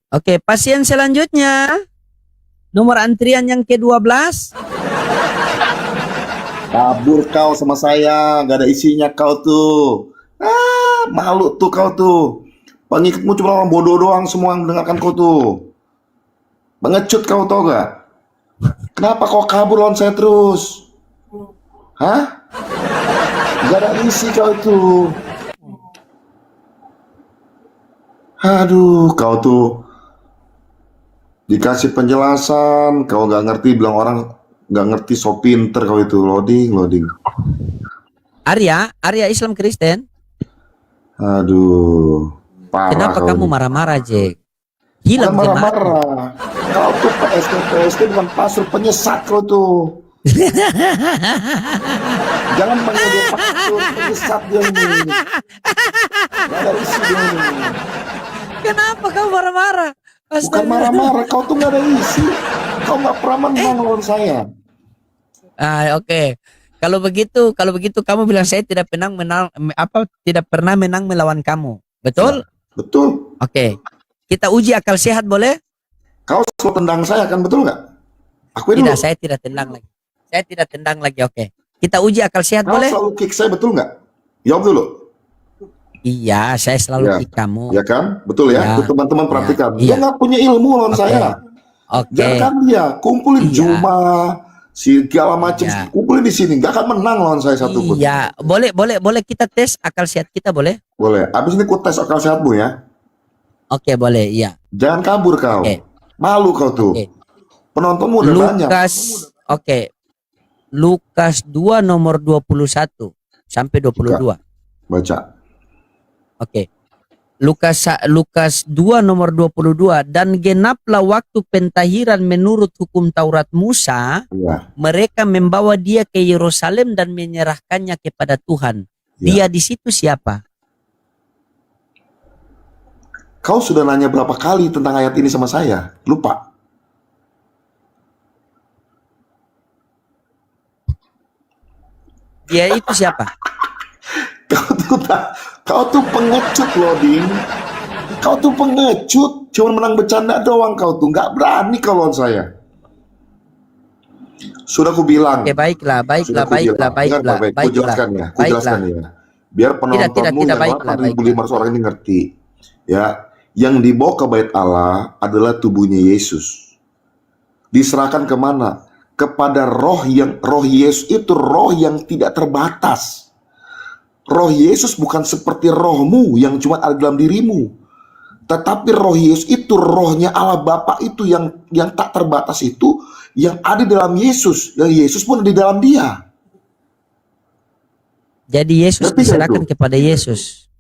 Oke, pasien selanjutnya. Nomor antrian yang ke-12. Kabur kau sama saya, gak ada isinya kau tuh. Malu tuh kau tuh. Pengikutmu cuma orang bodoh doang semua yang mendengarkan kau tuh. Pengecut kau tau gak? Kenapa kau kabur lawan saya terus? Hah? Gak ada isi kau tuh. Aduh, kau tuh dikasih penjelasan, kau gak ngerti, bilang orang gak ngerti, so pinter kau itu. Loading. Arya Islam Kristen. Aduh, parah. Kenapa kamu marah-marah, Jack? Hilang bukan marah-marah. Kau tuh PST bukan pastor penyesat kau tuh. Jangan panggil dia pastor penyesat dia ini. Gak ada isi dia ini. Kenapa kamu marah-marah? Bukan marah-marah, kau tuh gak ada isi. Kau gak pernah menang lawan saya. Oke. Kalau begitu kamu bilang saya tidak pernah menang melawan kamu. Betul? Ya, betul. Oke. Kita uji akal sehat boleh? Kau selalu tendang saya kan, betul nggak? Akuin Tidak, dulu. saya tidak tendang lagi. Saya tidak tendang lagi, oke. Kita uji akal sehat Kau boleh? selalu kick saya, betul nggak? Jawab dulu. Iya, saya selalu kick kamu. Ya kan? Betul ya? Teman-teman perhatikan. Iya. Dia nggak punya ilmu lawan saya. Oke. Jangan dia kumpulin Juma, segala macam, kumpulin di sini. Nggak akan menang lawan saya satupun. Iya, boleh kita tes akal sehat kita boleh? Boleh. Abis ini ku tes akal sehatmu ya. Oke, boleh, iya. Jangan kabur kau. Malu kau tuh. Penontonmu udah banyak. Oke. Lukas 2 nomor 21 sampai 22. Baca. Oke. Lukas 2 nomor 22, dan genaplah waktu pentahiran menurut hukum Taurat Musa, mereka membawa dia ke Yerusalem dan menyerahkannya kepada Tuhan. Dia di situ siapa? Kau sudah nanya berapa kali tentang ayat ini sama saya? Lupa? Dia itu siapa? Kau tuh pengecut loh, Ding. Kau tuh pengecut. Cuma menang bercanda doang kau tuh. Nggak berani kau lawan saya. Sudah ku bilang. Oke, baiklah. Ku jelaskan ya. Biar penontonmu yang 8.500 orang ini ngerti. Ya. Yang dibawa ke bait Allah adalah tubuhnya Yesus. Diserahkan kemana? Kepada roh Yesus itu roh yang tidak terbatas. Roh Yesus bukan seperti rohmu yang cuma ada dalam dirimu. Tetapi roh Yesus itu rohnya Allah Bapa itu yang tak terbatas itu, yang ada dalam Yesus. Dan Yesus pun ada di dalam dia. Jadi Yesus diserahkan kepada Yesus.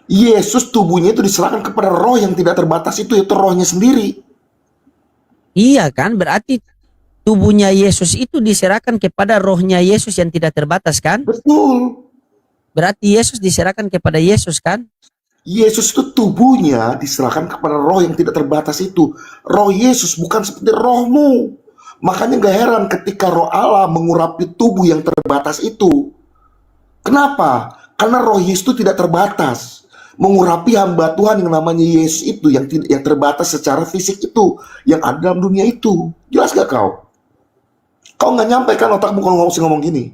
Yesus tubuhnya itu diserahkan kepada roh yang tidak terbatas itu rohnya sendiri. Iya kan, berarti tubuhnya Yesus itu diserahkan kepada rohnya Yesus yang tidak terbatas kan? Betul. Berarti Yesus diserahkan kepada Yesus kan? Yesus itu tubuhnya diserahkan kepada roh yang tidak terbatas itu. Roh Yesus bukan seperti rohmu. Makanya gak heran ketika roh Allah mengurapi tubuh yang terbatas itu. Kenapa? Karena roh Yesus itu tidak terbatas. Mengurapi hamba Tuhan yang namanya Yesus itu, yang terbatas secara fisik itu, yang ada dalam dunia itu. Jelas gak kau? Kau nggak nyampe kan otakmu kalau ngomong gini?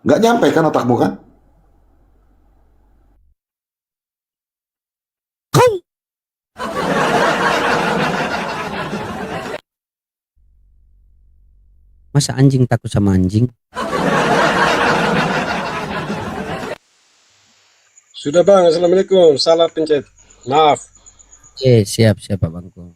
Nggak nyampe kan otakmu kan? Masa anjing takut sama anjing? Sudah bang, assalamualaikum. Salah pencet. Maaf. Siap abangku.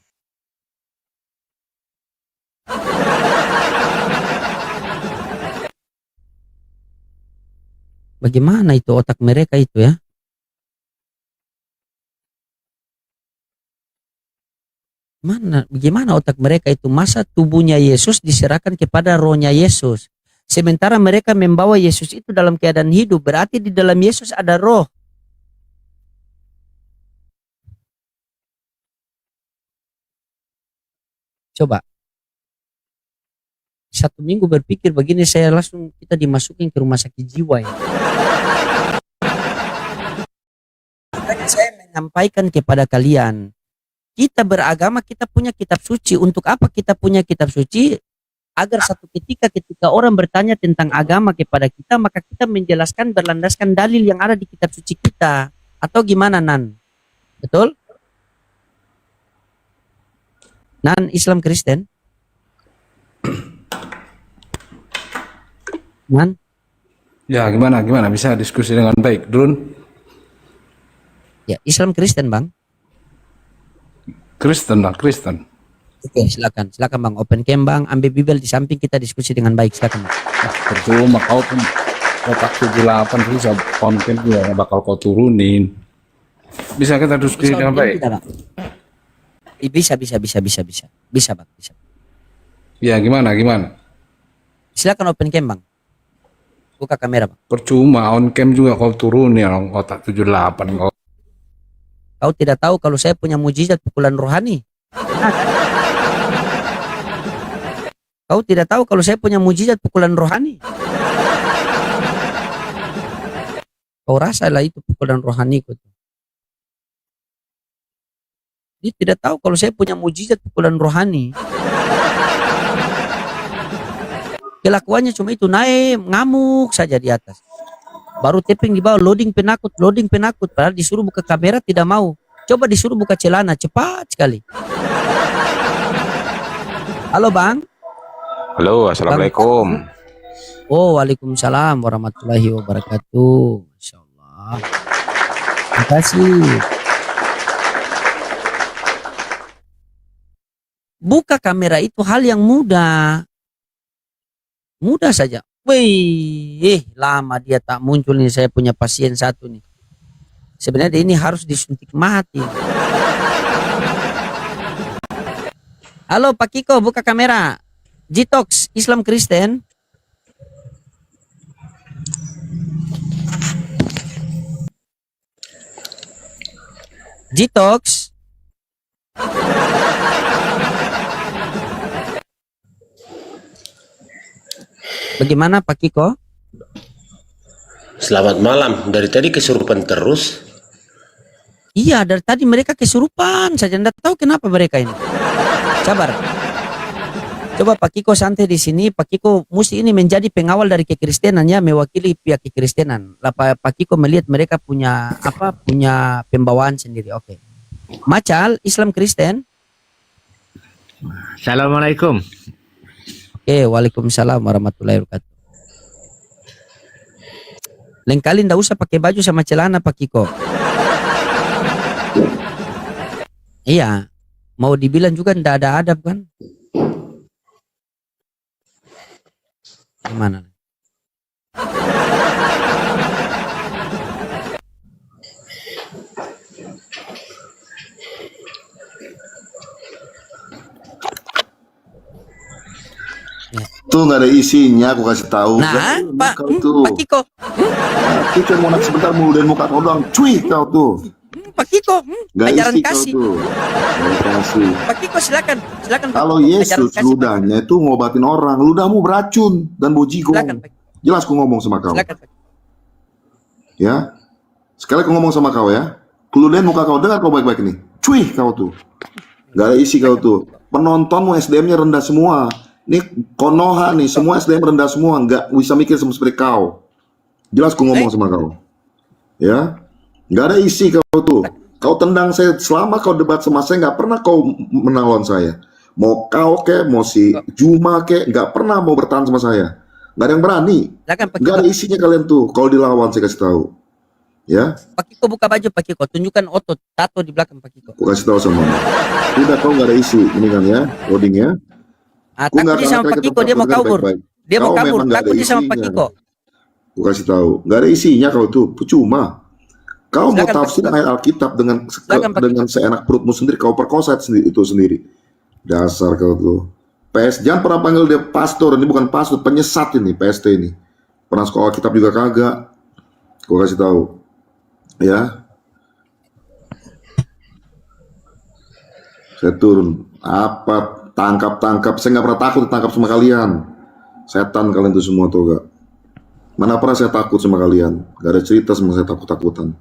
Bagaimana itu otak mereka itu ya? Bagaimana otak mereka itu? Masa tubuhnya Yesus diserahkan kepada rohnya Yesus? Sementara mereka membawa Yesus itu dalam keadaan hidup, berarti di dalam Yesus ada roh. Coba. 1 minggu berpikir begini, saya langsung kita dimasukin ke rumah sakit jiwa ya. Makanya saya menyampaikan kepada kalian, kita beragama, kita punya kitab suci. Untuk apa kita punya kitab suci? Agar satu ketika orang bertanya tentang agama kepada kita, maka kita menjelaskan berlandaskan dalil yang ada di kitab suci kita. Atau gimana, Nan? Betul? Nan, Islam Kristen? Nan? Ya, gimana bisa diskusi dengan baik, Drun? Ya, Islam Kristen, Bang. Kristen lah, Kristen. Oke, silakan Bang, open cam Bang, ambil bibel di samping, kita diskusi dengan baik, silakan Bang. Percuma kau pun kotak 78 bisa konten juga nggak bakal kau turunin. Bisa kita diskusi dengan baik? Bisa Bang, bisa. Ya, gimana? Silakan open cam Bang. Buka kamera Bang. Percuma on cam juga kau turunin orang kotak 78 kau. Kau tidak tahu kalau saya punya mujizat pukulan rohani? Kau tidak tahu kalau saya punya mujizat pukulan rohani? Kau rasalah itu pukulan rohaniku. Dia tidak tahu kalau saya punya mujizat pukulan rohani. Kelakuannya cuma itu, naik ngamuk saja di atas. Baru tapping di bawah, loading penakut. Padahal disuruh buka kamera tidak mau. Coba disuruh buka celana, cepat sekali. Halo Bang. Halo, assalamualaikum. Oh, waalaikumsalam warahmatullahi wabarakatuh. Masya Allah. Terima kasih. Buka kamera itu hal yang mudah. Mudah saja. Wih, lama dia tak muncul nih. Saya punya pasien satu nih. Sebenarnya ini harus disuntik mati. Halo Pak Kiko, buka kamera. Jitox, Islam Kristen. Jitox. Bagaimana Pak Kiko? Selamat malam. Dari tadi kesurupan terus. Iya, dari tadi mereka kesurupan saja. Nggak tahu kenapa mereka ini. Sabar. Coba Pak Kiko santai di sini. Pak Kiko mesti ini menjadi pengawal dari kekristenan ya, mewakili pihak kekristenan. Pak Kiko melihat mereka punya apa? Punya pembawaan sendiri. Oke. Macal, Islam Kristen. Assalamualaikum. Oke, waalaikumsalam warahmatullahi wabarakatuh. Lain kali ndak usah pakai baju sama celana Pak Kiko. Iya, mau dibilang juga ndak ada adab kan? Gimana? Tuh nggak ada isinya, aku kasih tahu. Nah, Pak Kiko. Kita mau nak sebentar muluin muka kau doang, cuy kau tuh. Pak Kiko, Gak ajaran isi kasih. kau tuh. Kasih. Pak Kiko silakan Pak. Kalau Yesus ludahnya itu ngobatin orang, ludahmu beracun dan bojigong. Silakan Pak. Jelas aku ngomong sama kau. Silakan Pak. Ya, sekali aku ngomong sama kau ya. Keludahin muka kau, dengar kau baik-baik nih. Cuy kau tuh. Gak ada isi kau tuh. Penontonmu SDM-nya rendah semua. Ini Konoha nih, semua SDM rendah semua, nggak bisa mikir seperti kau. Jelas aku ngomong sama kau. Ya, nggak ada isi kau tuh. Kau tendang saya, selama kau debat sama saya, nggak pernah kau menang lawan saya. Mau kau ke, mau si Juma ke, nggak pernah mau bertahan sama saya. Nggak ada yang berani. Nggak ada isinya kalian tuh. Kalau dilawan saya kasih tahu. Ya. Pak Kiko buka baju Pak Kiko, tunjukkan otot, tato di belakang Pak Kiko. Aku kasih tahu sama kamu. Udah kau nggak ada isi, ini kan ya, loadingnya. Takutnya sama Pak Kiko, dia mau kabur. Dia mau kabur, takutnya sama Pak Kiko. Aku kasih tahu, nggak ada isinya kau tuh, percuma. Kau mau tafsir ayat Alkitab dengan seenak perutmu sendiri, kau perkosa itu sendiri. Dasar kau tuh. Jangan pernah panggil dia pastor, ini bukan pastor, penyesat ini, PST ini. Pernah sekolah Alkitab juga kagak. Aku kasih tahu. Ya. Saya turun. Apa? Tangkap. Saya nggak pernah takut ditangkap sama kalian. Setan kalian tuh semua tuh gak. Mana pernah saya takut sama kalian. Gak ada cerita sama saya takut-takutan.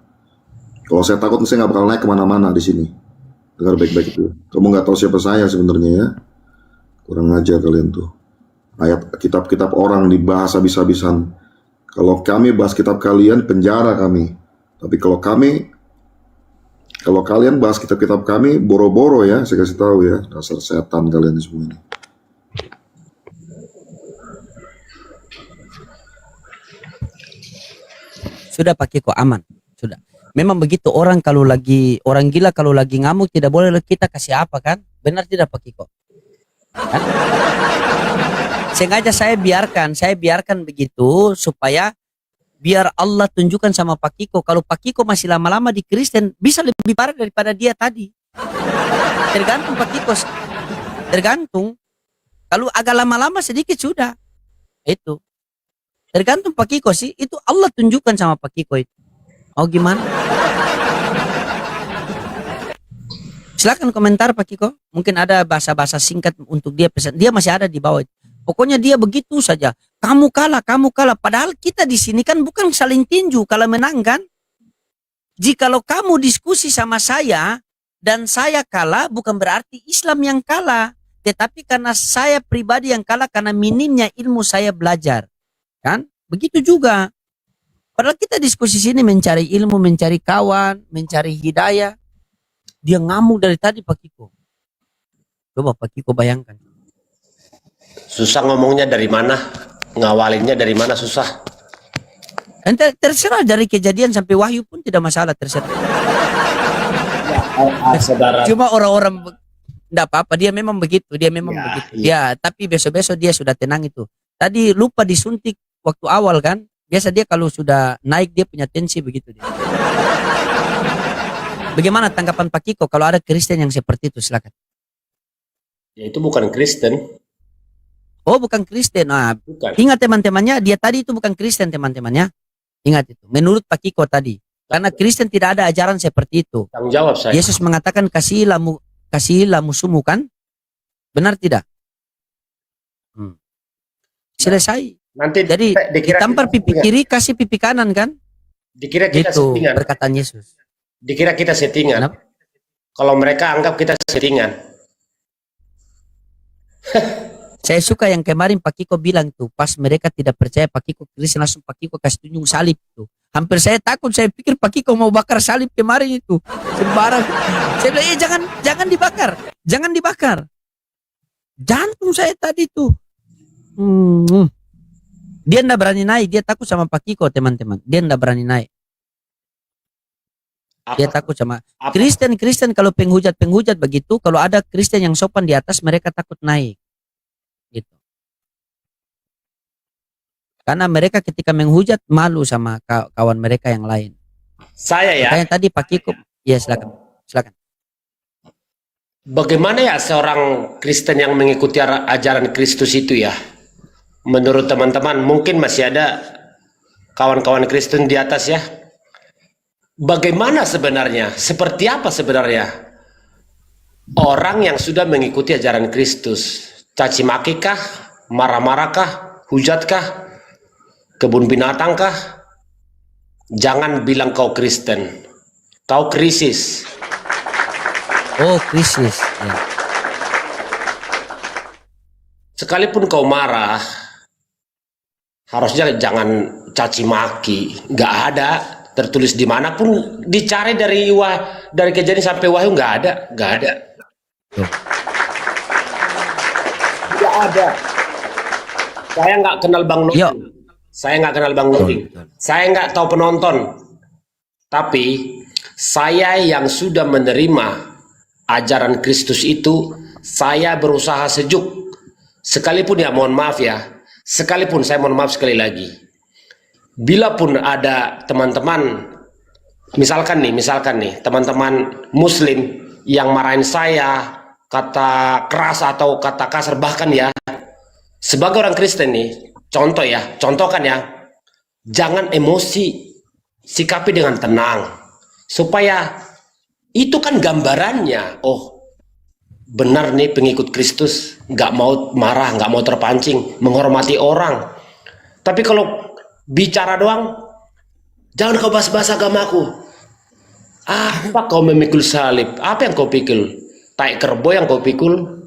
Kalau saya takut, saya nggak bakal naik kemana-mana di sini. Dengar baik-baik itu. Kamu nggak tahu siapa saya sebenarnya ya. Kurang ajar kalian tuh. Ayat kitab-kitab orang dibahas habis-habisan. Kalau kami bahas kitab kalian, penjara kami. Tapi kalau kalian bahas kitab-kitab kami, boro-boro ya, saya kasih tahu ya. Dasar setan kalian semua ini. Sudah Pak Kiko, aman. Sudah. Memang begitu orang gila kalau lagi ngamuk tidak boleh kita kasih apa kan? Benar tidak Pak Kiko? Kan? Sengaja saya biarkan begitu supaya biar Allah tunjukkan sama Pak Kiko kalau Pak Kiko masih lama-lama di Kristen bisa lebih parah daripada dia tadi. Tergantung Pak Kiko. Tergantung. Kalau agak lama-lama sedikit sudah. Itu. Tergantung Pak Kiko sih, itu Allah tunjukkan sama Pak Kiko itu. Oh gimana? Silakan komentar Pak Kiko. Mungkin ada bahasa-bahasa singkat untuk dia pesan. Dia masih ada di bawah. Pokoknya dia begitu saja. Kamu kalah. Padahal kita di sini kan bukan saling tinju kalau menang kan? Jikalau kamu diskusi sama saya dan saya kalah, bukan berarti Islam yang kalah. Tetapi karena saya pribadi yang kalah karena minimnya ilmu saya belajar. Kan? Begitu juga. Padahal kita diskusi sini mencari ilmu, mencari kawan, mencari hidayah. Dia ngamuk dari tadi Pak Kiko. Coba Pak Kiko bayangkan. Susah ngomongnya dari mana, ngawalinnya dari mana susah. Dan terserah dari kejadian sampai wahyu pun tidak masalah, terserah. Saudara. Cuma orang-orang enggak apa-apa, dia memang begitu, begitu. Ya, tapi besok-besok dia sudah tenang itu. Tadi lupa disuntik waktu awal kan. Biasa dia kalau sudah naik dia punya tensi begitu dia. Bagaimana tanggapan Pak Kiko kalau ada Kristen yang seperti itu? Silakan. Ya itu bukan Kristen. Oh, bukan Kristen. Nah, Bukan. ingat teman-temannya, dia tadi itu bukan Kristen teman-temannya. Ingat itu. Menurut Pak Kiko tadi. Karena Kristen tidak ada ajaran seperti itu. Tanggung jawab saya. Yesus mengatakan kasihilah musuhmu kan? Benar tidak? Selesai. Nanti Jadi ditampar pipi kiri kasih pipi kanan kan? dikira kita Itu settingan. perkataan Yesus. Dikira kita settingan. Kenapa? Kalau mereka anggap kita settingan. Saya suka yang kemarin Pak Kiko bilang tuh, pas mereka tidak percaya Pak Kiko Kristen langsung Pak Kiko kasih tunjuk salib tuh. Hampir saya takut, saya pikir Pak Kiko mau bakar salib kemarin itu. Sembarang. Saya bilang, jangan dibakar. Jangan dibakar. Jantung saya tadi tuh. Dia ndak berani naik, dia takut sama Pak Kiko teman-teman. Dia ndak berani naik. Dia takut sama Kristen kalau penghujat begitu, kalau ada Kristen yang sopan di atas mereka takut naik. Gitu. Karena mereka ketika menghujat malu sama kawan mereka yang lain. Saya ya. Makanya tadi Pak Kiko, ya silakan. Bagaimana ya seorang Kristen yang mengikuti ajaran Kristus itu ya? Menurut teman-teman, mungkin masih ada kawan-kawan Kristen di atas ya. Bagaimana sebenarnya? Seperti apa sebenarnya orang yang sudah mengikuti ajaran Kristus? Caci maki kah? Marah-marah kah? Hujat kah? Kebun binatang kah? Jangan bilang kau Kristen. Kau krisis. Oh, krisis. Ya. Sekalipun kau marah, harusnya jangan caci maki. Nggak ada tertulis dimanapun, dicari dari kejadian sampai wahyu nggak ada. Nggak ada. Saya nggak kenal Bang Nuding. Saya nggak kenal Bang Nuding. Saya nggak tahu penonton. Tapi saya yang sudah menerima ajaran Kristus itu, saya berusaha sejuk. Sekalipun ya mohon maaf ya. Sekalipun saya mohon maaf sekali lagi. Bila pun ada teman-teman, misalkan nih teman-teman Muslim yang marahin saya, kata keras atau kata kasar, bahkan ya sebagai orang Kristen nih, contohkan ya, jangan emosi, sikapi dengan tenang, supaya itu kan gambarannya, oh benar nih pengikut Kristus, nggak mau marah, nggak mau terpancing, menghormati orang. Tapi kalau bicara doang, jangan kau bahas-bahas agamaku. Apa kau memikul salib? Apa yang kau pikul? Tai kerbau yang kau pikul?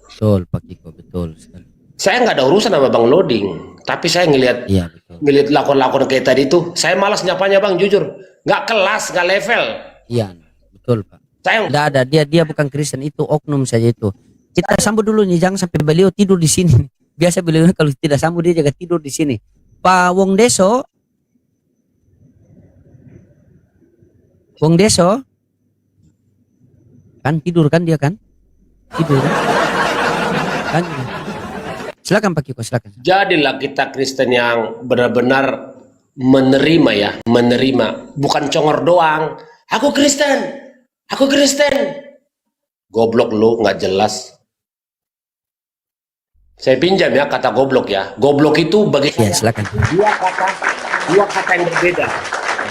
Betul Pak Kiko, betul sekali. Saya nggak ada urusan sama Bang Loading, tapi saya ngelihat Iya betul. ngelihat lakon-lakon kayak tadi itu, saya malas nyapanya Bang, jujur. Nggak kelas, nggak level. Iya betul Pak. Saya Tidak ada, dia bukan Kristen, itu oknum saja itu. Kita sambut dulu nih, jangan sampai beliau tidur di sini. Biasa beliau kalau tidak sambut dia jaga tidur di sini. Pak Wong Deso, kan tidur kan dia kan? Tidur kan? Silakan Pak Kiko, silakan. jadilah kita Kristen yang benar-benar menerima ya, menerima, bukan congor doang. Aku Kristen, aku Kristen. Goblok lu, nggak jelas. Saya pinjam ya kata goblok ya. Goblok itu bagi Ya saya silakan. dua kata yang berbeda.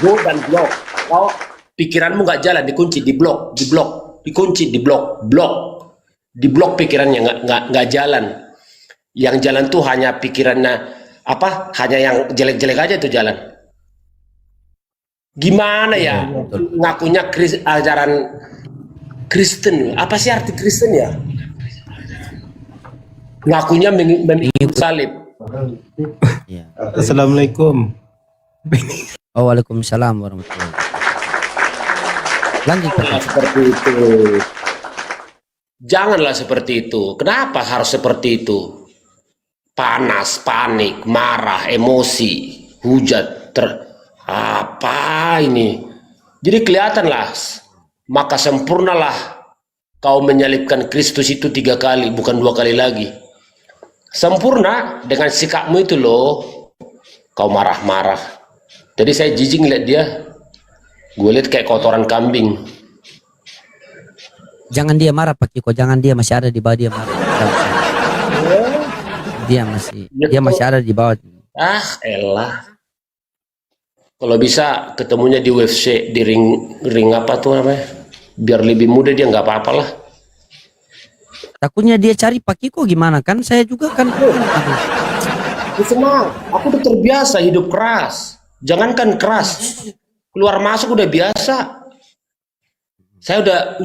Go dan blok. Kalau pikiranmu nggak jalan, dikunci, diblok, dikunci, diblok, diblok pikirannya nggak jalan. Yang jalan tuh hanya pikirannya apa? Hanya yang jelek-jelek aja tuh jalan. Gimana ya? Ngakunya ajaran Kristen. Apa sih arti Kristen ya? Ngakunya memikul salib. Ya. Assalamualaikum. Oh, waalaikumsalam warahmatullahi wabarakatuh. Lanjut Pak. Janganlah seperti itu. Janganlah seperti itu. Kenapa harus seperti itu? Panas, panik, marah, emosi, hujat, apa ini? Jadi kelihatanlah, maka sempurnalah kau menyalibkan Kristus itu 3 kali, bukan 2 kali lagi. Sempurna dengan sikapmu itu loh, kau marah-marah. Jadi saya jijik lihat dia, gue lihat kayak kotoran kambing. Jangan dia marah Pak Kiko, jangan dia masih ada di bawah dia marah. Dia masih ada di bawah. Ah, elah. Kalau bisa ketemunya di UFC, di ring apa tuh namanya? Biar lebih mudah dia nggak apa-apa lah. Takutnya dia cari Pak Kiko gimana kan? Saya juga kan. Senang, aku udah terbiasa hidup keras. Jangankan keras, keluar masuk udah biasa. Saya udah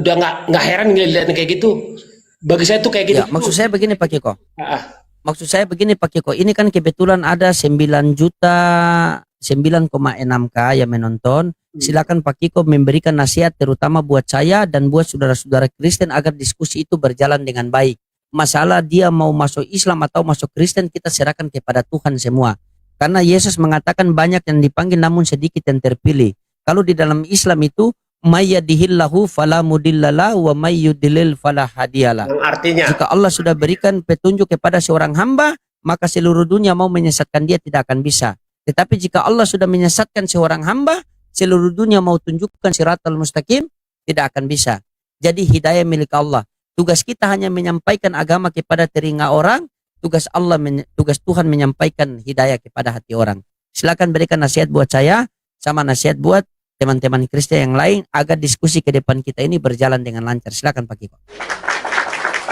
nggak heran ngeliat kayak gitu. Bagi saya tuh kayak gitu. Ya, maksud saya begini Pak Kiko. Ah, Maksud saya begini Pak Kiko, ini kan kebetulan ada 9,6K yang menonton. Silakan Pak Kiko memberikan nasihat terutama buat saya dan buat saudara-saudara Kristen agar diskusi itu berjalan dengan baik. Masalah dia mau masuk Islam atau masuk Kristen kita serahkan kepada Tuhan semua. Karena Yesus mengatakan banyak yang dipanggil namun sedikit yang terpilih. Kalau di dalam Islam itu mayyadihillahu fala mudhillalah wa mayyudlil fala hadiyalah. yang artinya Jika Allah sudah berikan petunjuk kepada seorang hamba, maka seluruh dunia mau menyesatkan dia tidak akan bisa. Tetapi jika Allah sudah menyesatkan seorang hamba, seluruh dunia mau tunjukkan siratal mustaqim, tidak akan bisa. Jadi hidayah milik Allah. Tugas kita hanya menyampaikan agama kepada telinga orang, tugas Tuhan menyampaikan hidayah kepada hati orang. Silakan berikan nasihat buat saya, sama nasihat buat teman-teman Kristen yang lain agar diskusi ke depan kita ini berjalan dengan lancar. Silakan Pak Kiko.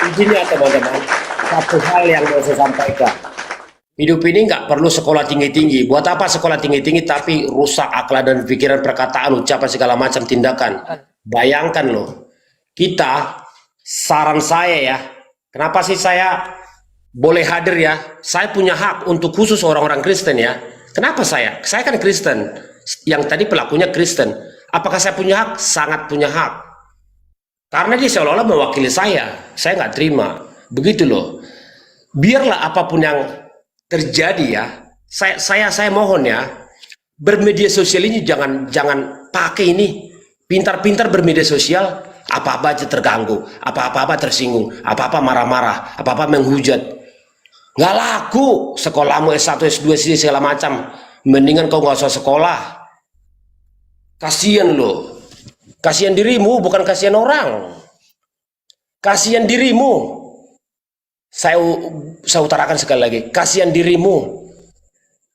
izinnya teman-teman, satu hal yang mau saya sampaikan. Hidup ini nggak perlu sekolah tinggi-tinggi. Buat apa sekolah tinggi-tinggi tapi rusak akal dan pikiran, perkataan, ucapan, segala macam tindakan. Bayangkan loh, kita, saran saya ya, kenapa sih saya boleh hadir ya? Saya punya hak untuk khusus orang-orang Kristen ya. Kenapa saya? Saya kan Kristen. Yang tadi pelakunya Kristen. Apakah saya punya hak? Sangat punya hak. Karena dia seolah-olah mewakili saya. Saya nggak terima. Begitu loh. Biarlah apapun yang terjadi ya. Saya mohon ya. Bermedia sosial ini jangan pakai ini. Pintar-pintar bermedia sosial. Apa-apa aja terganggu. Apa-apa tersinggung. Apa-apa marah-marah. Apa-apa menghujat. Nggak laku. Sekolahmu S1, S2, S3 segala macam. Mendingan kau nggak usah sekolah. Kasihan loh. Kasihan dirimu, bukan kasihan orang. Kasihan dirimu. Saya utarakan sekali lagi. Kasihan dirimu.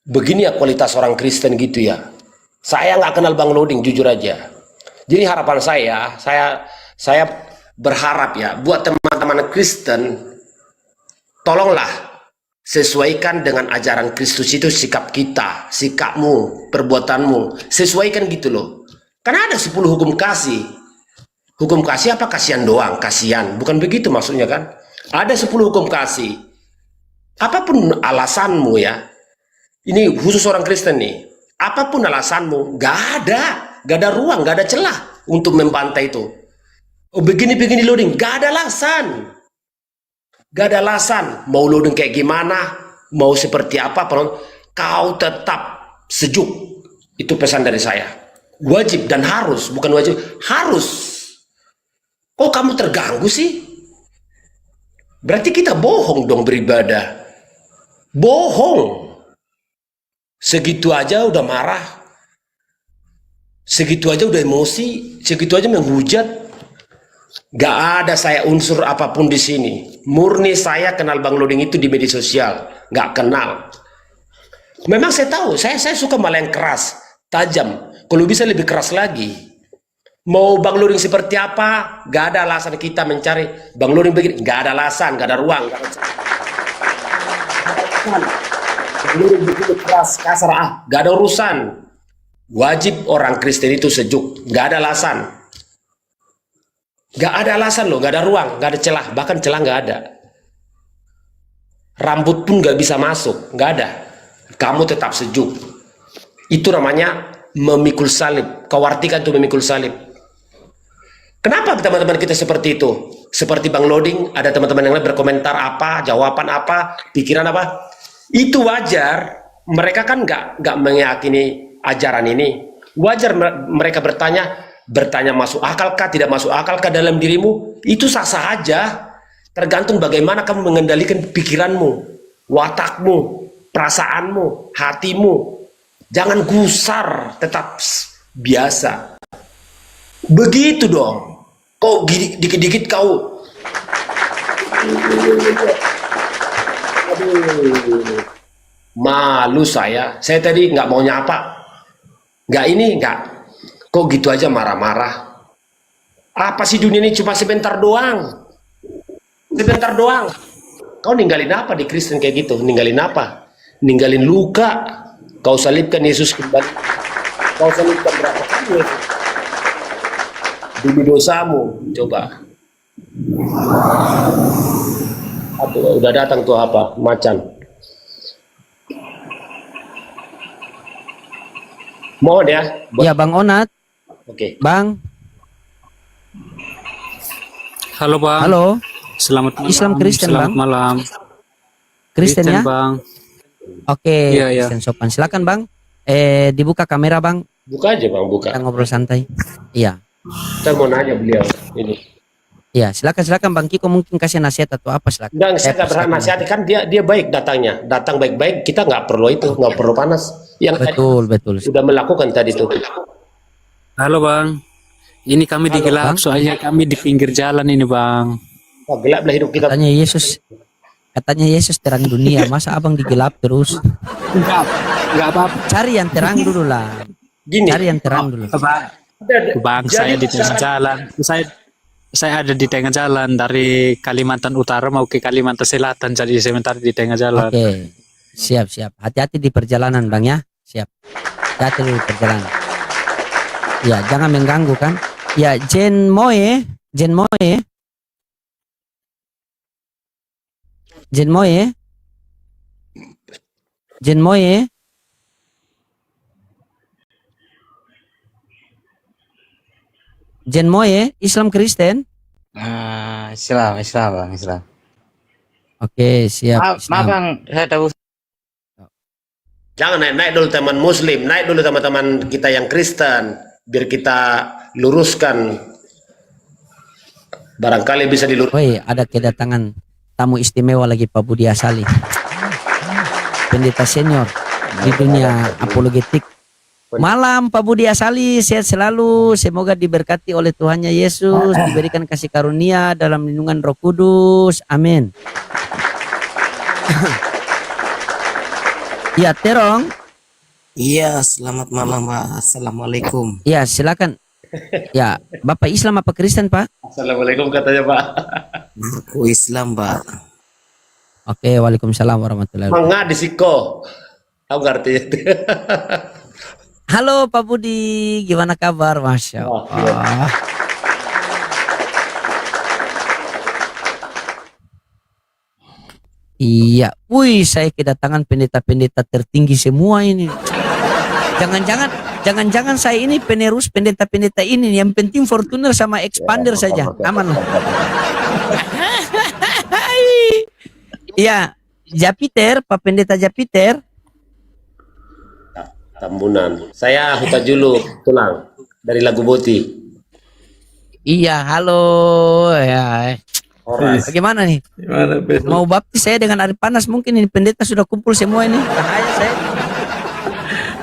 Begini ya kualitas orang Kristen gitu ya. Saya nggak kenal Bang Loading, jujur aja. Jadi harapan saya berharap ya buat teman-teman Kristen, tolonglah sesuaikan dengan ajaran Kristus itu sikap kita, sikapmu, perbuatanmu, sesuaikan gitu loh. Kan ada 10 hukum kasih. Hukum kasih apa? Kasihan doang, kasihan. Bukan begitu maksudnya kan? Ada 10 hukum kasih. Apapun alasanmu ya, ini khusus orang Kristen nih, apapun alasanmu, gak ada ruang, gak ada celah untuk membantai itu. Oh begini loading, gak ada alasan. Gak ada alasan, mau loading kayak gimana, mau seperti apa, kau tetap sejuk. Itu pesan dari saya. Wajib dan harus, bukan wajib, harus. Kok kamu terganggu sih? Berarti kita bohong dong beribadah. Bohong. Segitu aja udah marah. Segitu aja udah emosi, segitu aja menghujat. Gak ada saya unsur apapun di sini. Murni saya kenal Bang Loding itu di media sosial. Gak kenal. Memang saya tahu, saya suka malah yang keras, tajam. Kalau bisa lebih keras lagi. Mau Bang Loding seperti apa? Gak ada alasan kita mencari Bang Loding begini. Gak ada alasan, gak ada ruang. Gak ada Bang Loding begitu keras, kasar, gak ada urusan. Wajib orang Kristen itu sejuk. Gak ada alasan. Gak ada alasan loh, gak ada ruang, gak ada celah, bahkan celah gak ada. Rambut pun gak bisa masuk, gak ada. Kamu tetap sejuk. Itu namanya memikul salib. Kau artikan itu memikul salib. Kenapa teman-teman kita seperti itu? Seperti Bang Loding, ada teman-teman yang lain berkomentar apa, jawaban apa, pikiran apa. Itu wajar. Mereka kan gak meyakini ajaran ini. Wajar mereka bertanya masuk akalkah, tidak masuk akalkah dalam dirimu, itu sah-sah aja. Tergantung bagaimana kamu mengendalikan pikiranmu, watakmu, perasaanmu, hatimu. Jangan gusar, tetap biasa. Begitu dong. Kok dikit-dikit kau. Aduh. Malu saya tadi nggak mau nyapa. Nggak. Kok gitu aja marah-marah? Apa sih dunia ini cuma sebentar doang? Sebentar doang. Kau ninggalin apa di Kristen kayak gitu? Ninggalin apa? Ninggalin luka. Kau salibkan Yesus kembali. Kau salibkan berapa kali Yesus? Demi dosamu. Coba. Aduh, udah datang tuh apa? Macan. Mohon ya. Ya Bang Onat. Oke. Bang. Halo Bang. Halo. Selamat malam. Islam Kristen Selamat Bang. malam. Kristen ya? Bang. Oke, Iya, iya. Kristen sopan. Silakan Bang. Dibuka kamera Bang. Buka aja Bang, buka. Kita ngobrol santai. Iya. Saya mau nanya beliau ini. Iya, silakan Bang Kiko mungkin kasih nasihat atau apa silakan. Enggak, saya nggak berhak nasihat kan dia baik datangnya. Datang baik-baik, kita nggak perlu itu, nggak perlu panas. Yang Betul. sudah melakukan tadi itu. Halo Bang. Ini kami di gelap, Bang. soalnya kami di pinggir jalan ini Bang. Oh, gelaplah hidup kita. Katanya Yesus terang dunia, masa abang digelap terus? Enggak apa-apa. Cari yang terang dulu lah. Gini. Cari yang terang dulu. Bang, saya di tengah jalan. Saya ada di tengah jalan dari Kalimantan Utara mau ke Kalimantan Selatan, jadi sebentar di tengah jalan. Oke. Siap. Hati-hati di perjalanan Bang ya. Siap. Hati-hati di perjalanan. Ya, jangan mengganggu kan. Ya, Jen Moe. Jen Moe, Islam Kristen. Islam Bang, Islam. Oke, siap. Maaf Bang, saya tahu. Jangan naik dulu teman Muslim, naik dulu teman-teman kita yang Kristen, biar kita luruskan. Barangkali bisa diluruskan. Woi, ada kedatangan tamu istimewa lagi Pak Budi Asali. Pendeta senior di dunia apologetik. Malam Pak Budi Asali, sehat selalu. Semoga diberkati oleh Tuhannya Yesus, diberikan kasih karunia dalam lindungan Roh Kudus. Amin. Ya, Terong. Iya, selamat malam Pak. Assalamualaikum. Ya, silakan. Ya, Bapak Islam apa Kristen, Pak? Assalamualaikum katanya Pak. Aku Islam Pak. Oke, waalaikumsalam warahmatullahi wabarakatuh. Mangga disiko. Aku ngerti itu. Halo Pak Budi, gimana kabar? Masya Allah. Iya, wih, saya kedatangan pendeta-pendeta tertinggi semua ini. Jangan-jangan saya ini penerus pendeta-pendeta ini. Yang penting Fortuner sama Expander saja, aman lah. Iya, Japiter, Pak Pendeta Japiter. Tambunan. Saya Huta Julu, Tulang dari Lagu Boti. Iya, halo. Ya. Horas. Bagaimana nih? Gimana, Bes? Mau baptis saya dengan air panas, mungkin ini pendeta sudah kumpul semua ini. Bahaya saya.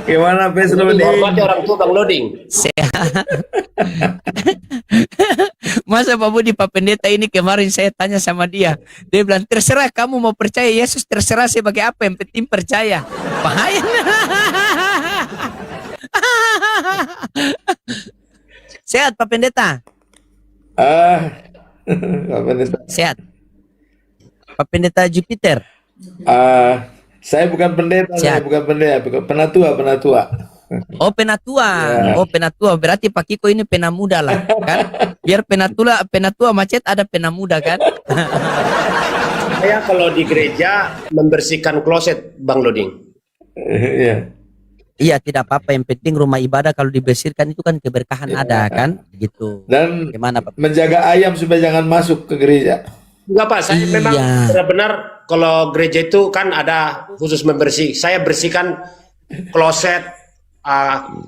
Gimana, Bes? Lo nih? Hormati orang tua Bang Loding. Masa Pak Budi, Pak Pendeta ini kemarin saya tanya sama dia. Dia bilang, terserah kamu mau percaya Yesus, terserah sebagai apa, yang penting percaya. Bahaya. Sehat Pak Pendeta? Pak Pendeta. Sehat. Pak Pendeta Jupiter? Saya bukan pendeta, saya Sehat. bukan pendeta, penatua. Oh penatua, oh penatua. Berarti Pak Kiko ini penamuda lah, kan? Biar penatua macet ada penamuda kan? Saya kalau di gereja membersihkan kloset, Bang Loding. Iya. Iya tidak apa-apa. Yang penting rumah ibadah kalau dibersihkan itu kan keberkahan ada kan, gitu. Dan Gimana Pak? menjaga ayam supaya jangan masuk ke gereja. Enggak Pak, saya Iya. memang benar-benar kalau gereja itu kan ada khusus membersih. Saya bersihkan kloset,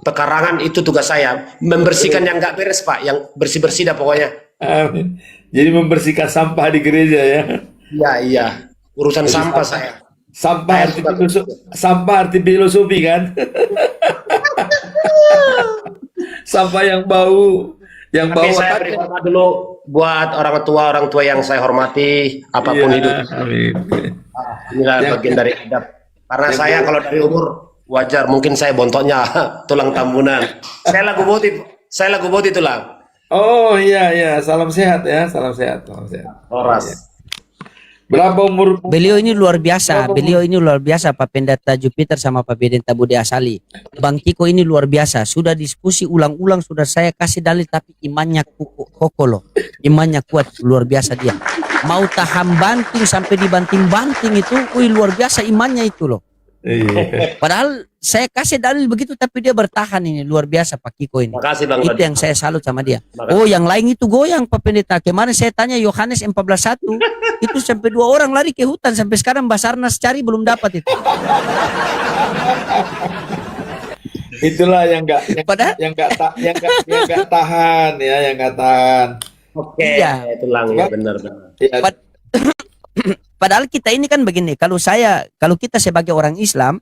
pekarangan, itu tugas saya. Membersihkan yang nggak beres Pak, yang bersih-bersih dah pokoknya. Amin. Jadi membersihkan sampah di gereja ya. Iya. Urusan sampah saya. Sampah arti filosofi kan. Sampah yang bau, yang Tapi bau saya beri hormat dulu buat orang tua yang saya hormati apapun hidup. Amin. Inilah bagian dari adab. Karena saya kalau dari umur wajar, mungkin saya bontoknya tulang tambunan. Saya lagu boti tulang. Oh iya, salam sehat ya, salam sehat. Horas. Berapa umur? Beliau ini luar biasa. Beliau ini luar biasa Pak Pendeta Jupiter sama Pak Pendeta Budi Asali. Bang Kiko ini luar biasa. Sudah diskusi ulang-ulang, sudah saya kasih dalil tapi imannya kokoh loh. Imannya kuat, luar biasa dia. Mau tahan banting sampai dibanting-banting itu, luar biasa imannya itu loh. Iya. Padahal saya kasih dalil begitu tapi dia bertahan ini, luar biasa Pak Kiko ini. Makasih Bang Itu Loding. yang saya salut sama dia. Makasih. Oh, yang lain itu goyang Pak Pendeta. Kemarin saya tanya Yohanes 14:1 itu sampai 2 orang lari ke hutan, sampai sekarang Basarnas cari belum dapat itu. Itulah yang enggak Padahal tahan ya, yang enggak tahan. Oke, Iya. tulang ya benar. Ya, Pad- Padahal kita ini kan begini, kalau kita sebagai orang Islam,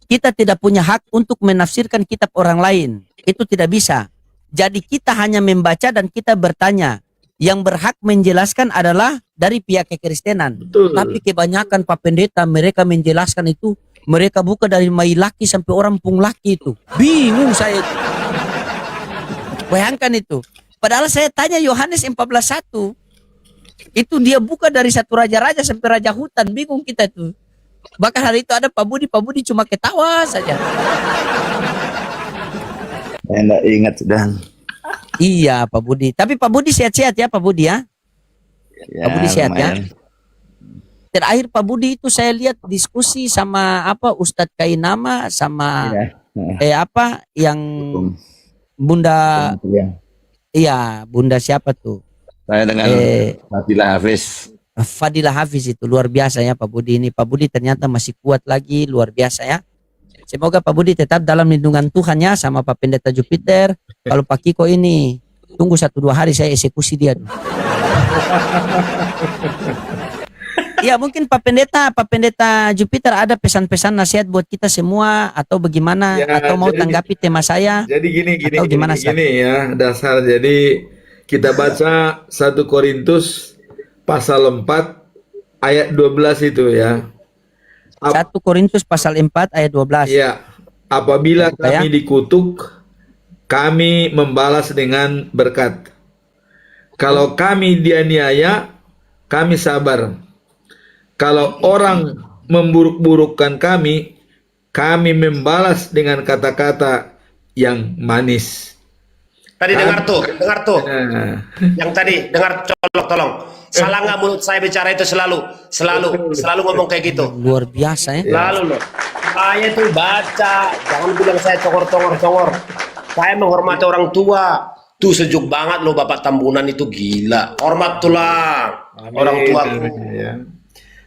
kita tidak punya hak untuk menafsirkan kitab orang lain. Itu tidak bisa. Jadi kita hanya membaca dan kita bertanya. Yang berhak menjelaskan adalah dari pihak kekristenan. betul. Tapi kebanyakan Pak Pendeta mereka menjelaskan itu, mereka buka dari Mailaki sampai orang Punglaki itu. Bingung saya itu. Bayangkan itu. Padahal saya tanya Yohanes 14:1. Itu dia buka dari satu raja-raja sampai raja hutan. Bingung kita tuh. Bahkan hari itu ada Pak Budi cuma ketawa saja. Saya enggak ingat sudah. Iya Pak Budi. Tapi Pak Budi sehat-sehat ya Pak Budi ya. Ya, Pak Budi sehat lumayan. ya. Terakhir Pak Budi itu saya lihat diskusi sama Ustadz Kainama sama Ya. yang Bunda, Ya. iya Bunda siapa tuh? Saya dengan Fadilah Hafiz. Fadilah Hafiz itu luar biasa ya Pak Budi ini. Pak Budi ternyata masih kuat lagi, luar biasa ya. Semoga Pak Budi tetap dalam lindungan Tuhan ya, sama Pak Pendeta Jupiter. Kalau Pak Kiko ini tunggu 1-2 hari saya eksekusi dia. Ya mungkin Pak Pendeta Jupiter ada pesan-pesan nasihat buat kita semua atau bagaimana, Ya, atau mau jadi- tanggapi tema saya? Jadi gini Atau gimana, Sat? ya dasar. Jadi kita baca 1 Korintus pasal 4 ayat 12 itu ya. 1 Korintus pasal 4 ayat 12. Ya, apabila Buka ya. kami dikutuk, kami membalas dengan berkat. Kalau kami dianiaya, kami sabar. Kalau orang memburuk-burukkan kami, kami membalas dengan kata-kata yang manis. Tadi dengar tuh. Nah, Yang tadi dengar, colok tolong. Salah nggak mulut saya bicara itu selalu ngomong kayak gitu. Luar biasa ya. Lalu loh, saya tuh baca, jangan bilang saya congor. Saya menghormati orang tua. Tuh sejuk banget loh Bapak Tambunan itu, gila. Hormat tuh lah orang tua. ya.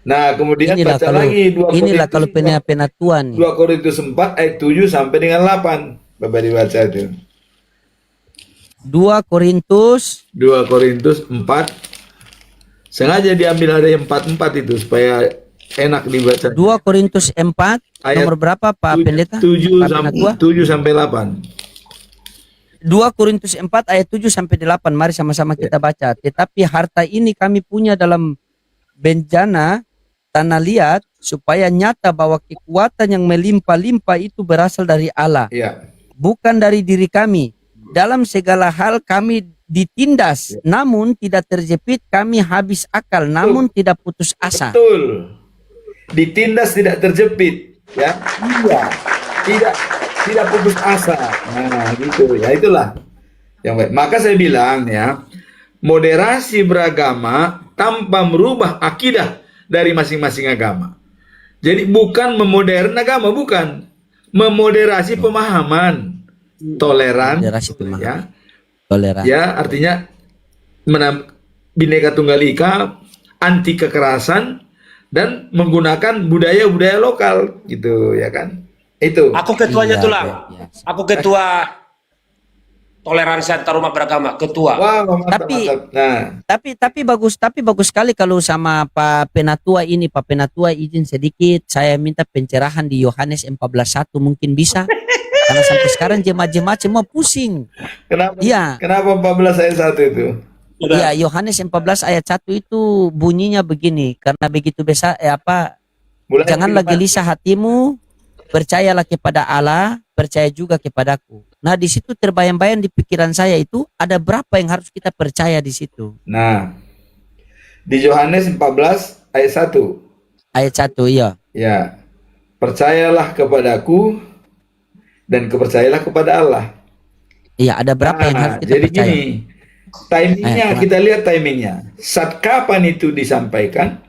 Nah, kemudian Inilah baca kalau lagi 2 inilah kalau Korintus penatuan. 2 Korintus 4 ayat 7 sampai dengan 8. Bapak dibaca itu. 2 Korintus 2 Korintus 4. Sengaja diambil ada yang 44 itu supaya enak dibaca. 2 Korintus 4 Ayat nomor berapa Pak Pendeta? 7 Pak sampai Penatua? 7 sampai 8. 2 Korintus 4 ayat 7 sampai 8. Mari sama-sama kita baca. Tetapi harta ini kami punya dalam bencana tanah liat, supaya nyata bahwa kekuatan yang melimpah-limpah itu berasal dari Allah, Iya. bukan dari diri kami. Dalam segala hal kami ditindas, namun tidak terjepit, kami habis akal, namun tidak putus asa. Betul. Ditindas tidak terjepit, ya. Iya. Tidak putus asa. Nah, gitu ya, itulah yang baik. Maka saya bilang ya, moderasi beragama tanpa merubah akidah dari masing-masing agama. Jadi bukan memodern agama, bukan. Memoderasi pemahaman, toleran, Moderasi pemahaman. ya. Toleran. Ya, artinya Bhinneka Tunggal Ika, anti kekerasan, dan menggunakan budaya-budaya lokal, gitu ya kan? Itu. Aku ketuanya Iya, tuh lah. iya. Aku ketua toleransi antar umat beragama, ketua. Wah, mantap, Tapi- mantap. Nah, Tapi bagus sekali kalau sama Pak Penatua ini. Pak Penatua izin sedikit, saya minta pencerahan di Yohanes 14:1 mungkin bisa. Karena sampai sekarang jemaat-jemaat semua pusing. kenapa? Iya. Kenapa 14 ayat 1 itu? Iya, Yohanes 14 ayat 1 itu bunyinya begini, karena begitu besar Mulai janganlah firman. gelisah hatimu, percayalah kepada Allah, percaya juga kepadaku. Nah, di situ terbayang-bayang di pikiran saya itu ada berapa yang harus kita percaya di situ. Nah, di Yohanes 14 ayat 1. Ayat 1 iya. Ya. Percayalah kepadaku dan kepercayalah kepada Allah. Iya, ada berapa yang harus kita jadi percaya? gini, timingnya Ayo, kita lihat timingnya. Saat kapan itu disampaikan?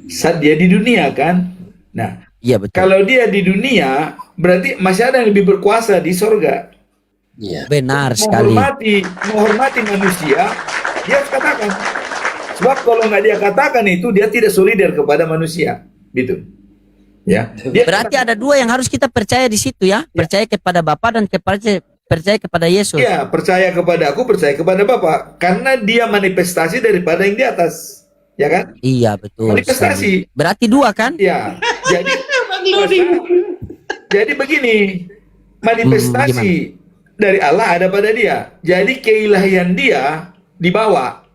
Saat dia di dunia kan? Nah, Iya betul. kalau dia di dunia, berarti masih ada yang lebih berkuasa di sorga. Benar sekali. Menghormati manusia, dia harus katakan. Sebab kalau nggak dia katakan itu, dia tidak solidar kepada manusia, gitu. Ya. Dia Berarti ada dua yang harus kita percaya di situ ya. Percaya kepada Bapa dan percaya kepada Yesus. Iya, percaya kepada aku, percaya kepada Bapa, karena dia manifestasi daripada yang di atas, ya kan? Iya betul. Manifestasi. sekali. Berarti dua kan? Ya, jadi begini, manifestasi dari Allah ada pada dia. Jadi keilahian dia dibawa.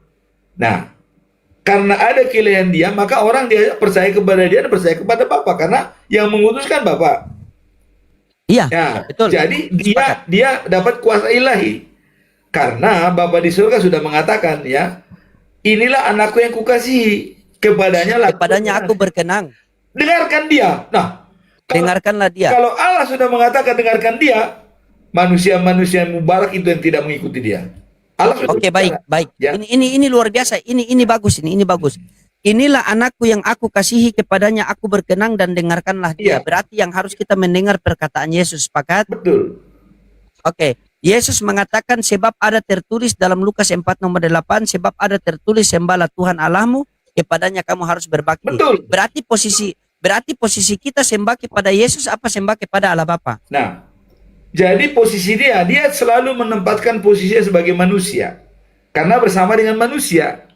Nah, karena ada keilahian dia, maka orang dia percaya kepada dia dan percaya kepada Bapa, karena yang mengutuskan Bapa. Iya. Ya, Betul. jadi Sepakat. dia dapat kuasa ilahi. Karena Bapa di surga sudah mengatakan ya, inilah anakku yang kukasihi, Kepadanya aku berkenan. dengarkan dia. Nah, Dengarkanlah dia. kalau Allah sudah mengatakan dengarkan dia, manusia-manusia yang mubarak itu yang tidak mengikuti dia. Allah sudah Oke, bicara. baik. Ya. Ini luar biasa. Ini bagus. Ini bagus. Inilah anakku yang aku kasihi, kepadanya aku berkenan, dan dengarkanlah dia. Iya. Berarti yang harus kita mendengar perkataan Yesus. Sepakat? Betul. Oke. Yesus mengatakan sebab ada tertulis dalam Lukas 4 nomor 8, sebab ada tertulis sembahlah Tuhan Allahmu, kepadanya kamu harus berbakti. Betul. Berarti posisi kita sembah kepada Yesus apa sembah kepada Allah Bapa? Nah, jadi posisi dia selalu menempatkan posisinya sebagai manusia. Karena bersama dengan manusia.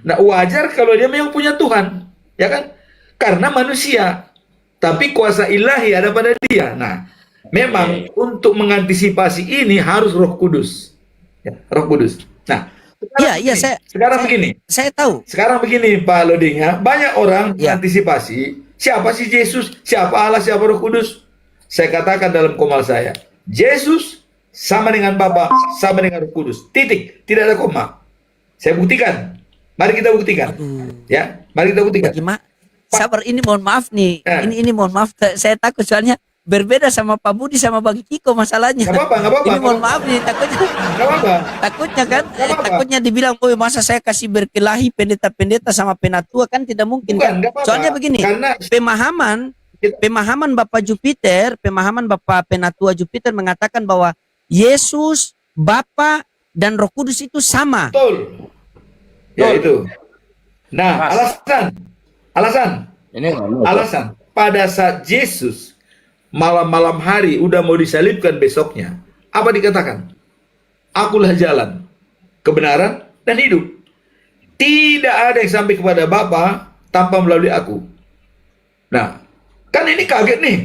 Nah, wajar kalau dia memang punya Tuhan, ya kan? Karena manusia, tapi kuasa ilahi ada pada dia. Nah, memang untuk mengantisipasi ini harus Roh Kudus, ya, Roh Kudus. Nah, sekarang begini. Saya tahu. Sekarang begini, Pak Loding, ya, banyak orang mengantisipasi siapa sih Yesus, siapa Allah, siapa Roh Kudus. Saya katakan dalam komal saya, Yesus sama dengan Bapa, sama dengan Roh Kudus. Titik, tidak ada koma. Saya buktikan. Mari kita buktikan. Ya, mari kita buktikan. Bagaimana? sabar, ini mohon maaf nih. Ini mohon maaf, saya takut soalnya berbeda sama Pak Budi sama Bang Kiko masalahnya. Nggak apa-apa. Ini mohon maaf nih, takutnya kan, takutnya dibilang, oh masa saya kasih berkelahi pendeta-pendeta sama penatua, kan tidak mungkin. Bukan, kan. nggak apa-apa. Soalnya begini, Karena pemahaman Bapak Jupiter, pemahaman Bapak Penatua Jupiter mengatakan bahwa Yesus, Bapa dan Roh Kudus itu sama. betul. Ya itu. Nah, alasan pada saat Yesus malam-malam hari udah mau disalibkan besoknya, apa dikatakan? Akulah jalan, kebenaran, dan hidup. Tidak ada yang sampai kepada Bapa tanpa melalui aku. Nah, kan ini kaget nih.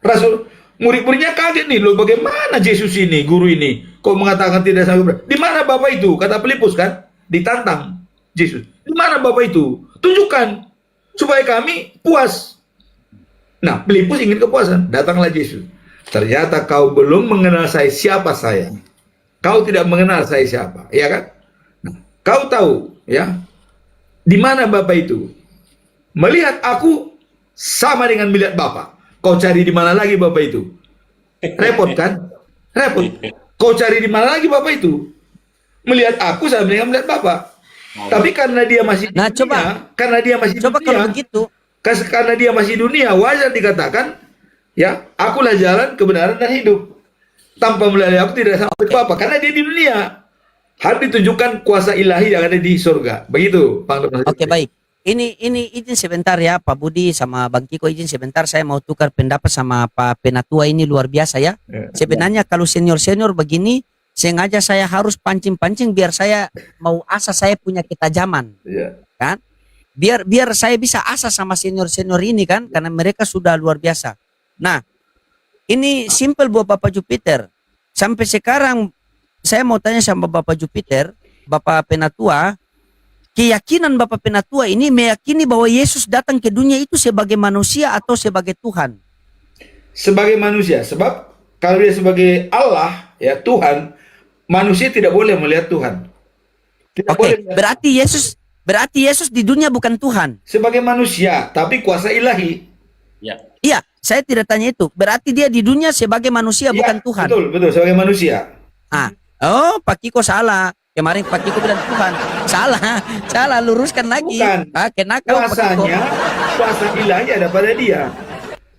Rasul, murid-muridnya kaget nih, loh bagaimana Yesus ini, guru ini, kok mengatakan tidak sampai? Di mana Bapa itu? Kata Filipus kan, ditantang Yesus. Di mana Bapa itu? Tunjukkan supaya kami puas. Nah, Filipus ingin kepuasan, datanglah Yesus. Ternyata kau belum mengenal saya, siapa saya. Kau tidak mengenal saya siapa, ya kan? Nah, kau tahu, ya, di mana Bapa itu? Melihat aku sama dengan melihat Bapa. Kau cari di mana lagi Bapa itu? Repot kan? Repot. Kau cari di mana lagi Bapa itu? Melihat aku sama dengan melihat Bapa. Tapi karena dia masih di dunia, karena dia masih coba dunia, kalau begitu, karena dia masih dunia, wajar dikatakan, ya, akulah jalan, kebenaran, dan hidup. Tanpa melalui aku tidak sampai ke Bapa, karena dia di dunia. Harus ditunjukkan kuasa ilahi yang ada di surga. Begitu, Pak. Oke, baik. Ini izin sebentar ya, Pak Budi sama Bang Kiko, izin sebentar, saya mau tukar pendapat sama Pak Penatua, ini luar biasa ya. Sebenarnya kalau senior-senior begini, sengaja saya harus pancing-pancing biar saya mau asah saya punya ketajaman. Kan? Biar saya bisa asah sama senior-senior ini kan, karena mereka sudah luar biasa. Nah, ini simple buat Bapak Jupiter. Sampai sekarang saya mau tanya sama Bapak Jupiter, Bapak Penatua, keyakinan Bapak Penatua ini meyakini bahwa Yesus datang ke dunia itu sebagai manusia atau sebagai Tuhan? Sebagai manusia, sebab kalau dia sebagai Allah, ya Tuhan, manusia tidak boleh melihat Tuhan. Oke, berarti Yesus di dunia bukan Tuhan. Sebagai manusia, tapi kuasa ilahi. Iya, saya tidak tanya itu. Berarti dia di dunia sebagai manusia, bukan Tuhan. Betul, sebagai manusia. Oh, Pak Kiko salah. Kemarin Pak Kiko bilang Tuhan. Salah, luruskan lagi. Bukan. Kenapa Kuasa ilahi ada pada dia.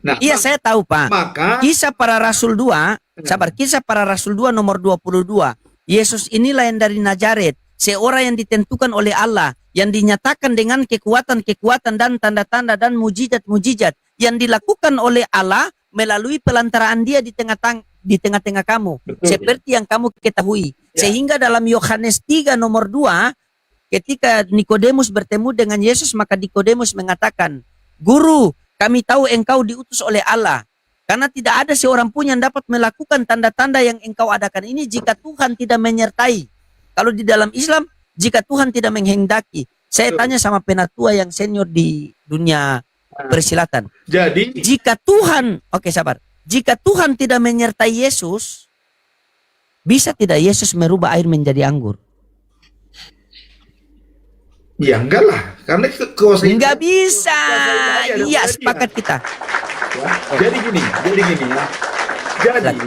Nah, iya, saya tahu, Pak. Maka Kisah Para Rasul 2, Kisah Para Rasul 2 nomor 22. Yesus inilah yang dari Nazaret, seorang yang ditentukan oleh Allah, yang dinyatakan dengan kekuatan-kekuatan dan tanda-tanda dan mujizat-mujizat yang dilakukan oleh Allah melalui pelantaraan dia di tengah-tengah kamu. Betul. Seperti yang kamu ketahui. Sehingga dalam Yohanes 3 nomor 2, ketika Nikodemus bertemu dengan Yesus, maka Nikodemus mengatakan, "Guru, kami tahu engkau diutus oleh Allah, karena tidak ada seorang pun yang dapat melakukan tanda-tanda yang engkau adakan ini jika Tuhan tidak menyertai." Kalau di dalam Islam, jika Tuhan tidak menghendaki. Saya tanya sama penatua yang senior di dunia persilatan. Jadi, jika Tuhan, jika Tuhan tidak menyertai Yesus, bisa tidak Yesus merubah air menjadi anggur? ya enggak lah, karena kuasa Enggak bisa. Iya, sepakat kita. Jadi gini ya. Jadi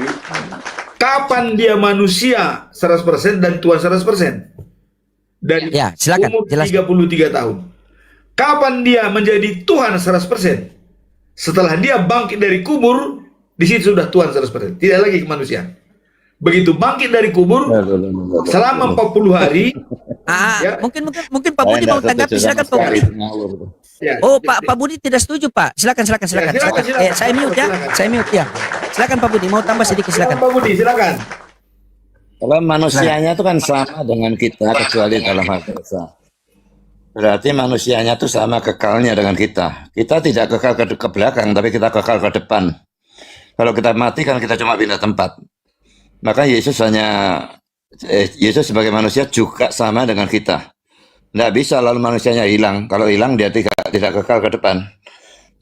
kapan dia manusia 100% dan Tuhan 100%? Dari silakan, umur jelaskan. 33 tahun. Kapan dia menjadi Tuhan 100%? Setelah dia bangkit dari kubur, di situ sudah Tuhan 100%. Tidak lagi kemanusiaan. Begitu bangkit dari kubur, selama 40 hari. Mungkin Pak Budi mau tanggapi, silakan Pak Budi. Pak Budi tidak setuju, Pak. Silakan. Silakan. Saya mute ya. Silakan Pak Budi, mau tambah sedikit, silakan. Pak Budi, silakan. Kalau manusianya itu kan sama dengan kita, kecuali dalam hal dosa. Berarti manusianya itu sama kekalnya dengan kita. Kita tidak kekal ke belakang, tapi kita kekal ke depan. Kalau kita mati kan kita cuma pindah tempat. Maka Yesus sebagai manusia juga sama dengan kita. Tidak bisa lalu manusianya hilang. Kalau hilang dia tidak kekal ke depan.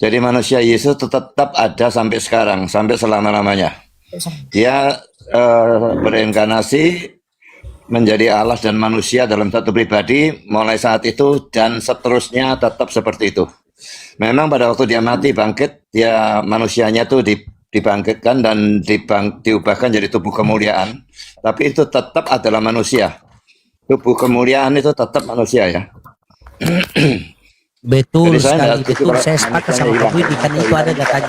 Jadi manusia Yesus tetap ada sampai sekarang, sampai selama-lamanya. Dia berinkarnasi menjadi Allah dan manusia dalam satu pribadi mulai saat itu dan seterusnya tetap seperti itu. Memang pada waktu dia mati bangkit, dia manusianya tuh dibangkitkan dan diubahkan jadi tubuh kemuliaan. Tapi itu tetap adalah manusia. Tubuh kemuliaan itu tetap manusia ya. Betul Jadi saya sekali, nggak setuju betul. kalau Saya sepakat manusianya sama Pak hilang. Budi karena itu ada datanya.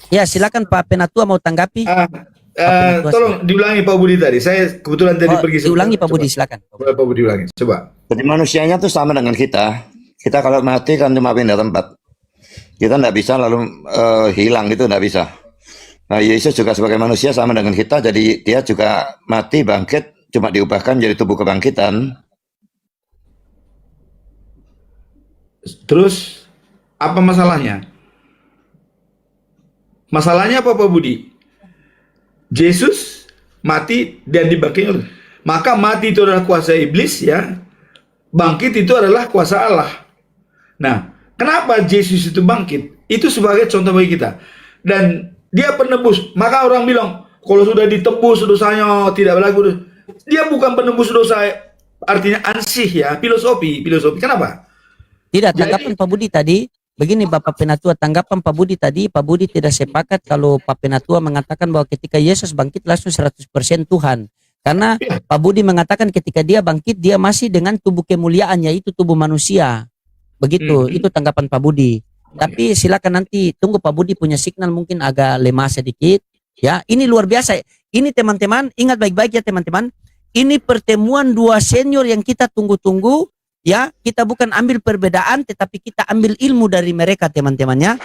Ya, silakan Pak Penatua mau tanggapi. Tolong diulangi Pak Budi tadi. Saya kebetulan tadi pergi. Diulangi Pak Coba. Budi, silakan. Boleh Pak Budi ulangi. Coba. Jadi manusianya tuh sama dengan kita. Kita kalau mati kan cuma pindah tempat. Kita nggak bisa lalu hilang itu nggak bisa. Nah, Yesus juga sebagai manusia sama dengan kita. Jadi dia juga mati bangkit, cuma diubahkan jadi tubuh kebangkitan. Terus apa masalahnya? Masalahnya apa Pak Budi? Yesus mati dan dibangkitkan. Maka mati itu adalah kuasa iblis ya. Bangkit itu adalah kuasa Allah. Nah, kenapa Yesus itu bangkit? Itu sebagai contoh bagi kita. Dan dia penebus. Maka orang bilang, kalau sudah ditebus dosanya tidak berlaku. Dia bukan penebus dosa, artinya ansih ya, filosofi. Kenapa? Tidak, tanggapan Pak Budi tadi, begini Bapak Penatua, tanggapan Pak Budi tadi, Pak Budi tidak sepakat kalau Pak Penatua mengatakan bahwa ketika Yesus bangkit langsung 100% Tuhan. Karena Pak Budi mengatakan ketika dia bangkit, dia masih dengan tubuh kemuliaan, yaitu tubuh manusia. Begitu, itu tanggapan Pak Budi. Tapi silakan nanti, tunggu Pak Budi punya signal mungkin agak lemah sedikit. Ya, ini luar biasa. Ini teman-teman, ingat baik-baik ya teman-teman. Ini pertemuan dua senior yang kita tunggu-tunggu. Ya, kita bukan ambil perbedaan, tetapi kita ambil ilmu dari mereka, teman-temannya.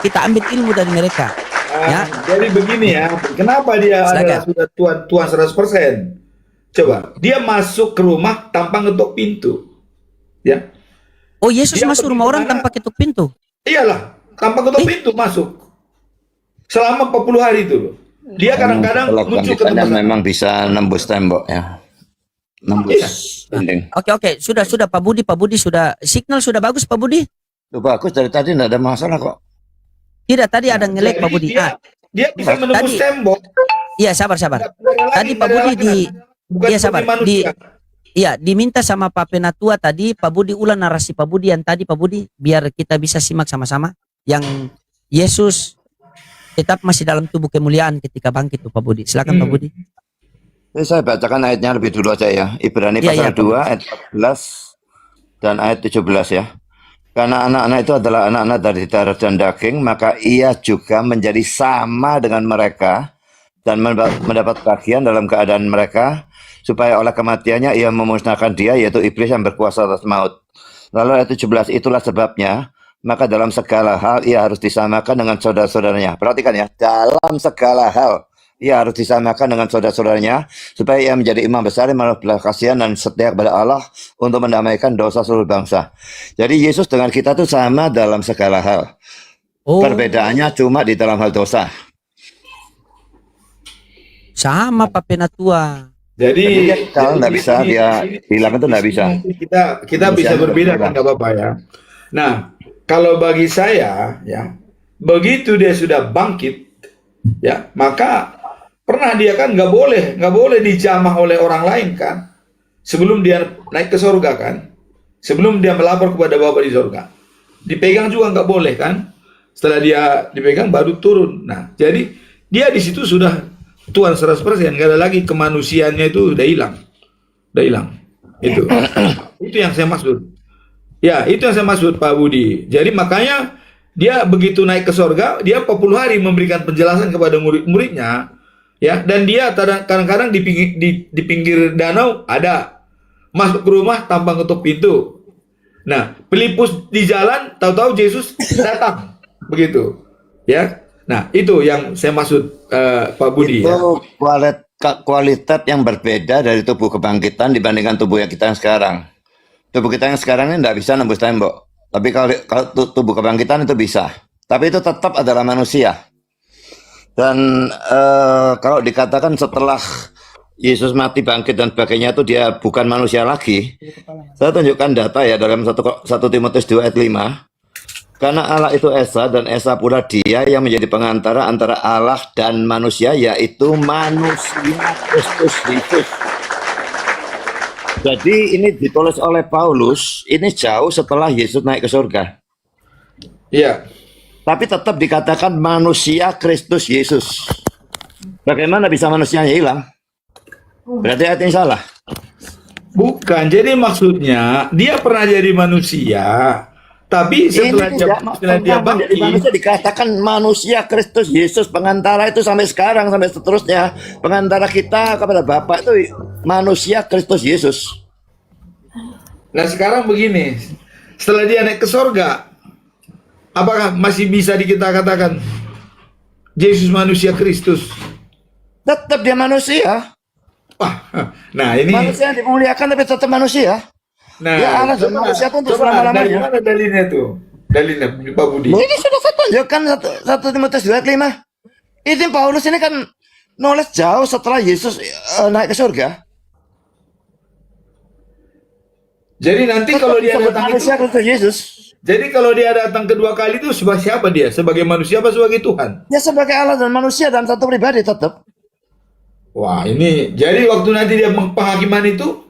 Kita ambil ilmu dari mereka. Ya. Jadi begini ya, kenapa dia adalah sudah Tuhan 100%? Coba, dia masuk ke rumah tanpa ngetok pintu. Ya. Oh, Yesus Dia masuk rumah orang tanpa ketuk pintu? Iyalah, tanpa ketok pintu masuk. Selama 40 hari itu loh. Dia kadang-kadang muncul ke tempat memang bisa nembus tembok ya. Nembus dinding. Oke, sudah Pak Budi sudah signal sudah bagus Pak Budi. Itu bagus dari tadi nggak ada masalah kok. Tidak, tadi ada ngelek Pak Budi. Dia bisa menembus tembok. Iya, sabar. Tadi Pak Budi diminta sama Pak Penatua tadi, Pak Budi ulang narasi Pak Budi yang tadi Pak Budi biar kita bisa simak sama-sama yang Yesus tetap masih dalam tubuh kemuliaan ketika bangkit tuh Pak Budi. Silakan Pak Budi. Saya bacakan ayatnya lebih dulu aja ya. Ibrani pasal 2 ayat 14 dan ayat 17 ya. Karena anak-anak itu adalah anak-anak dari darah dan daging, maka ia juga menjadi sama dengan mereka dan mendapat bagian dalam keadaan mereka, supaya oleh kematiannya ia memusnahkan dia, yaitu iblis yang berkuasa atas maut. Lalu ayat 17, itulah sebabnya, maka dalam segala hal ia harus disamakan dengan saudara-saudaranya. Perhatikan ya, dalam segala hal ia harus disamakan dengan saudara-saudaranya, supaya ia menjadi imam besar yang menaruh belas kasihan dan setia kepada Allah untuk mendamaikan dosa seluruh bangsa. Jadi Yesus dengan kita tuh sama dalam segala hal. Perbedaannya cuma di dalam hal dosa. Sama Pak Penatua. Jadi kalau nggak bisa dia hilang itu nggak bisa. Kita bisa berbeda kan, nggak apa-apa ya. Nah, kalau bagi saya ya, begitu dia sudah bangkit ya, maka pernah dia kan nggak boleh dijamah oleh orang lain kan, sebelum dia naik ke surga kan, sebelum dia melapor kepada Bapa di surga, dipegang juga nggak boleh kan, setelah dia dipegang baru turun. Nah, jadi dia di situ sudah Tuhan 100%, nggak ada lagi kemanusiaannya, itu udah hilang itu. Itu yang saya maksud ya, itu yang saya maksud Pak Budi. Jadi makanya dia begitu naik ke surga, dia 40 hari memberikan penjelasan kepada murid-muridnya. Ya, dan dia kadang-kadang di pinggir danau ada, masuk ke rumah tanpa ngetuk pintu. Nah, Filipus di jalan, tahu-tahu Yesus datang, begitu. Ya, nah itu yang saya maksud Pak Budi. Itu kualitas yang berbeda dari tubuh kebangkitan dibandingkan tubuh yang kita yang sekarang. Tubuh kita yang sekarang ini tidak bisa nembus tembok, tapi kalau tubuh kebangkitan itu bisa. Tapi itu tetap adalah manusia. Dan kalau dikatakan setelah Yesus mati, bangkit dan sebagainya itu dia bukan manusia lagi. Saya tunjukkan data ya dalam 1 Timotius 2 ayat 5. Karena Allah itu Esa dan Esa pula dia yang menjadi pengantara antara Allah dan manusia, yaitu manusia Kristus Yesus. Jadi ini ditulis oleh Paulus, ini jauh setelah Yesus naik ke surga. Iya. Tapi tetap dikatakan manusia Kristus Yesus. Bagaimana bisa manusianya hilang? Berarti artinya salah. Bukan, jadi maksudnya dia pernah jadi manusia, tapi setelah dia menjadi manusia dikatakan manusia Kristus Yesus, pengantara itu sampai sekarang sampai seterusnya, pengantara kita kepada Bapa itu manusia Kristus Yesus. Nah sekarang begini, setelah dia naik ke sorga, apakah masih bisa kita katakan Yesus manusia Kristus? Tetap dia manusia. Wah, nah ini Manusia yang dimuliakan tapi tetap manusia. nah Ya Allah dan manusia itu untuk coba dari selama-lamanya. mana dalilnya tuh? Dalilnya Pak Budi. Ini sudah saya tunjukkan 1 Timotius 2:5. Itu Paulus ini kan nulis jauh setelah Yesus naik ke surga. Jadi nanti kalau dia Disebut datang manusia itu, Kristus Yesus. jadi kalau dia datang kedua kali itu sebagai siapa dia? Sebagai manusia apa sebagai Tuhan? Ya sebagai Allah dan manusia dalam satu pribadi tetap. Wah ini, jadi waktu nanti dia penghakiman itu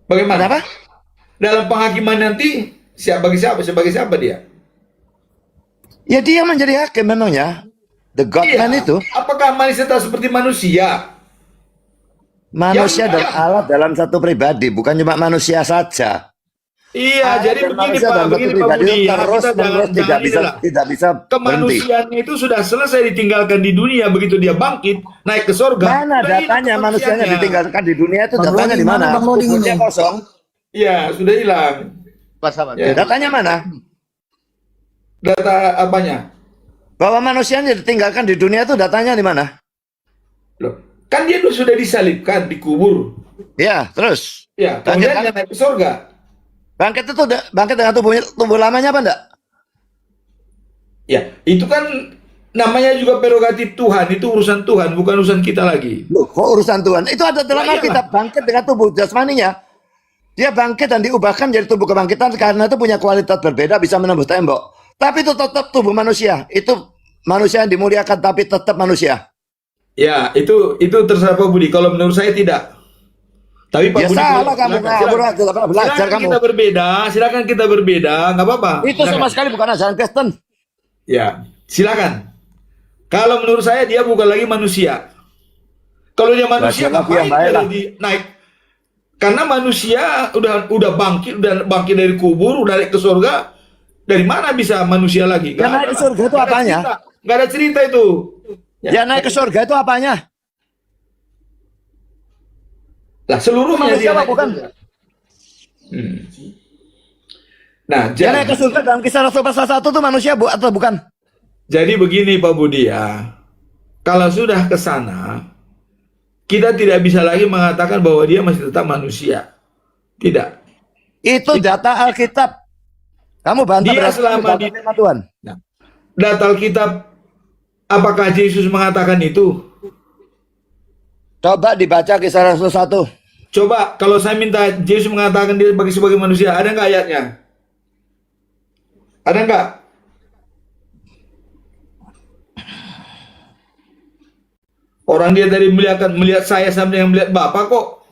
bagaimana? Kenapa? Dalam penghakiman nanti sebagai siapa dia? Ya dia menjadi hakim memangnya. The God-man itu. Apakah manusia tetap seperti manusia? Manusia Ya, dan Allah dalam satu pribadi. Bukan cuma manusia saja. Iya, Allah jadi dan begini manusia Pak, dalam satu begini Pak pribadi Budi. itu Ya, terus kita menerus jangan inilah. tidak bisa berhenti. Kemanusiaan itu sudah selesai ditinggalkan di dunia, begitu dia bangkit naik ke surga. Mana sudah hilang datanya manusianya kemanusiaannya. ditinggalkan di dunia itu datanya di mana? Kuburnya kosong. Iya, sudah hilang. Ya. Datanya mana? Data apanya? Bahwa manusianya ditinggalkan di dunia itu datanya di mana? Loh, kan dia tuh sudah disalibkan, dikubur. Ya, terus. Ya, kemudian dia naik ke surga. Bangkit itu bangkit dengan tubuh lamanya apa enggak? Ya, itu kan namanya juga prerogatif Tuhan, itu urusan Tuhan, bukan urusan kita lagi. Loh, kok urusan Tuhan? Itu ada dalam Ya, Alkitab, bangkit dengan tubuh jasmaninya. Dia bangkit dan diubahkan jadi tubuh kebangkitan karena itu punya kualitas berbeda, bisa menembus tembok. Tapi itu tetap tubuh manusia. Itu manusia yang dimuliakan tapi tetap manusia. Ya, itu terserah Pak Budi. Kalau menurut saya tidak. Tapi Pak Ya Budi salah kamu, belajar silakan kamu. silakan kita berbeda, nggak apa-apa. Itu sama Silakan. sekali bukan ajaran Kristen. Ya, silakan. Kalau menurut saya dia bukan lagi manusia. Kalau dia manusia Belajar lagi yang ngapain baik lah. dia naik? Karena manusia udah bangkit dari kubur, udah naik ke surga. Dari mana bisa manusia lagi? Ya, naik ke surga itu apanya? Nggak ada cerita itu. Ya naik ke surga itu apanya? Lah seluruhnya Manusia dia apa naik ke bukan? surga. Nah, Dia naik ke surga dalam Kisah Rasul pasal 1 itu manusia atau bukan? jadi begini Pak Budi ya. Kalau sudah ke sana, kita tidak bisa lagi mengatakan bahwa dia masih tetap manusia. Tidak. Itu data Alkitab. Kamu bantah Dia berarti selama di firman Tuhan. data Alkitab, apakah Yesus mengatakan itu? Coba dibaca Kisah Rasul 1. Coba kalau saya minta Yesus mengatakan dia sebagai manusia, ada nggak ayatnya? Ada nggak? Orang dia dari melihat saya sampai yang melihat Bapa kok.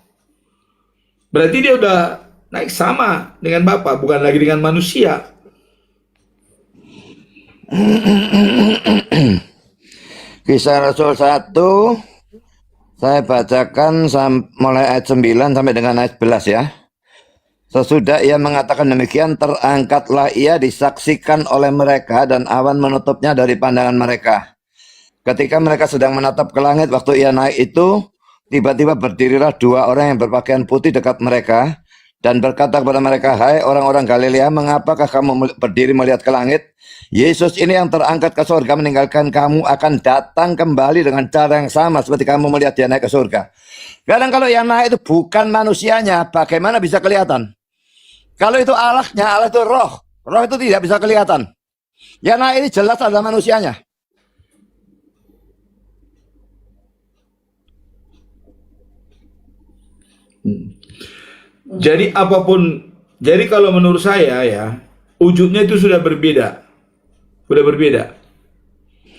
Berarti dia udah naik sama dengan Bapa, bukan lagi dengan manusia. Kisah Rasul 1 saya bacakan mulai ayat 9 sampai dengan ayat 11 ya. Sesudah ia mengatakan demikian, terangkatlah ia disaksikan oleh mereka dan awan menutupnya dari pandangan mereka. Ketika mereka sedang menatap ke langit waktu ia naik itu, tiba-tiba berdirilah dua orang yang berpakaian putih dekat mereka dan berkata kepada mereka, hai orang-orang Galilea, mengapakah kamu berdiri melihat ke langit? Yesus ini yang terangkat ke surga meninggalkan kamu akan datang kembali dengan cara yang sama seperti kamu melihat dia naik ke surga. Kadang kalau yang naik itu bukan manusianya, bagaimana bisa kelihatan? Kalau itu Allahnya, Allah itu roh. Roh itu tidak bisa kelihatan. Yang naik ini jelas adalah manusianya. Jadi apapun, jadi kalau menurut saya ya, wujudnya itu sudah berbeda. Sudah berbeda.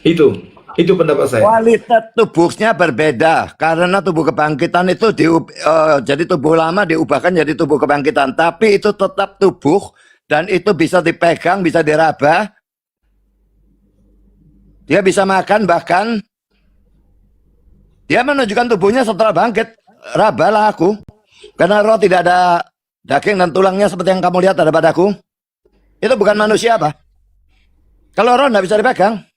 Itu Itu pendapat saya. Kualitas tubuhnya berbeda karena tubuh kebangkitan itu jadi tubuh lama diubahkan jadi tubuh kebangkitan, tapi itu tetap tubuh dan itu bisa dipegang, bisa diraba. Dia bisa makan, bahkan dia menunjukkan tubuhnya setelah bangkit. Rabalah aku, karena roh tidak ada daging dan tulangnya seperti yang kamu lihat ada padaku. Itu bukan manusia, apa? Kalau roh tidak bisa dipegang.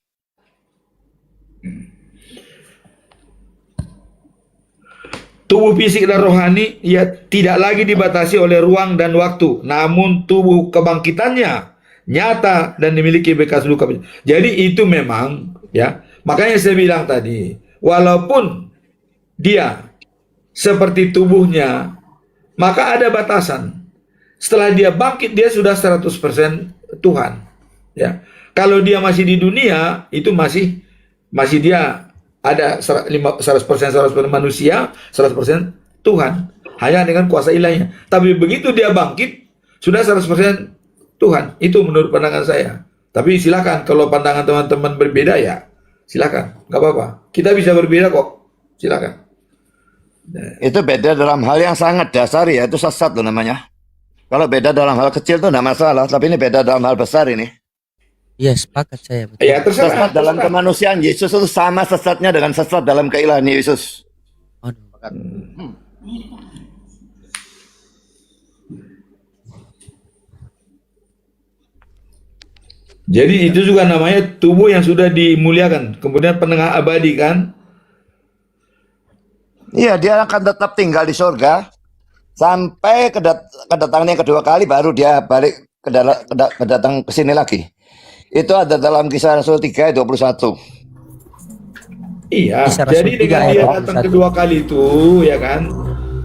Tubuh fisik dan rohani ya tidak lagi dibatasi oleh ruang dan waktu, namun tubuh kebangkitannya nyata dan dimiliki bekas luka. Jadi itu memang ya, makanya saya bilang tadi, walaupun dia seperti tubuhnya, maka ada batasan. Setelah dia bangkit dia sudah 100% Tuhan. Ya. Kalau dia masih di dunia itu masih dia ada 100% manusia, 100% Tuhan. Hanya dengan kuasa ilahnya. Tapi begitu dia bangkit, sudah 100% Tuhan. Itu menurut pandangan saya. Tapi silakan, kalau pandangan teman-teman berbeda ya, silakan. Nggak apa-apa. Kita bisa berbeda kok. Silakan. Itu beda dalam hal yang sangat dasar ya, itu sesat loh namanya. Kalau beda dalam hal kecil tuh enggak masalah, tapi ini beda dalam hal besar ini. Iya, sepakat saya. Betul. Ya, terserah. Sesat dalam kemanusiaan Yesus itu sama sesatnya dengan sesat dalam keilahan Yesus. Jadi itu juga namanya tubuh yang sudah dimuliakan, kemudian penengah abadi kan? Iya, dia akan tetap tinggal di surga sampai kedatangan yang kedua kali, baru dia balik kedatang ke sini lagi. Itu ada dalam Kisah Rasul 3 ayat 21. Iya, Kisah jadi Rasul dengan 3 dia ayat datang 21. kedua kali itu, ya kan,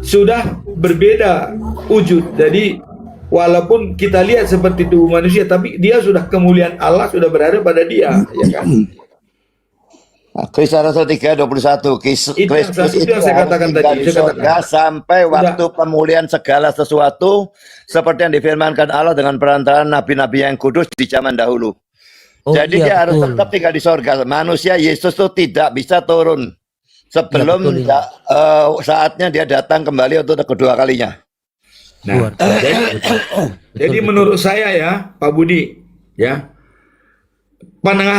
sudah berbeda wujud. Jadi walaupun kita lihat seperti tubuh manusia, tapi dia sudah kemuliaan Allah sudah berada pada dia, ya kan? Kisah Rasul 3 ayat 21. Kristus itu yang saya katakan tinggal tadi. di surga sampai waktu pemulihan segala sesuatu seperti yang difirmankan Allah dengan perantaraan nabi-nabi yang kudus di zaman dahulu. Jadi dia harus tetap tinggal di surga. Manusia Yesus itu tidak bisa turun sebelum saatnya dia datang kembali untuk kedua kalinya. Nah, jadi menurut saya ya, Pak Budi, ya, pandangan